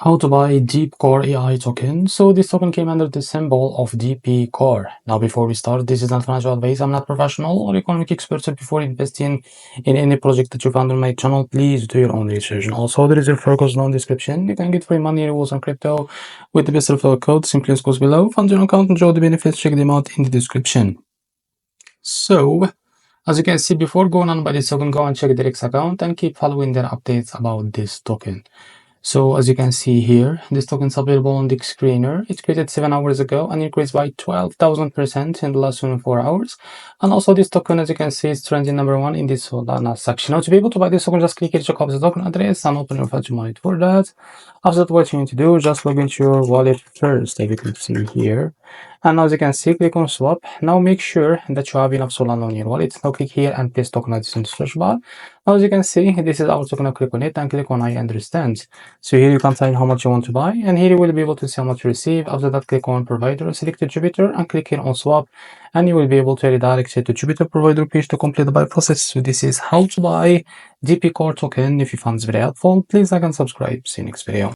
How to buy DeepCore AI token. So this token came under the symbol of DPCORE. Now before we start, this is not financial advice. I'm not professional or economic expert. So before investing in any project that you found on my channel, please do your own research. And also there is a referral code in the description. You can get free money rewards on crypto with the best referral code. Simply use codes below. Fund your account, enjoy the benefits. Check them out in the description. So as you can see, before going on by this token, go and check the X account and keep following their updates about this token. So as you can see here, this token is available on the screener. It's created 7 hours ago and increased by 12,000% in the last 24 hours. And also this token, as you can see, is trending #1 in this Solana section. Now to be able to buy this token, just click here to copy the token address and open your virtual wallet. For that, after that, what you need to do, just log into your wallet first, as you can see here. And as you can see, click on swap. Now make sure that you have enough Solana on your wallet. Now click here and paste token address in the search bar. Now as you can see, this is our token. Now click on it and click on I understand. So here you can type how much you want to buy, and here you will be able to see how much you receive. After that, click on provider, select Jupiter and click here on swap, and you will be able to redirect it to Jupiter provider page to complete the buy process. So this is how to buy DeepCore token. If you found this video helpful, please like and subscribe. See you next video.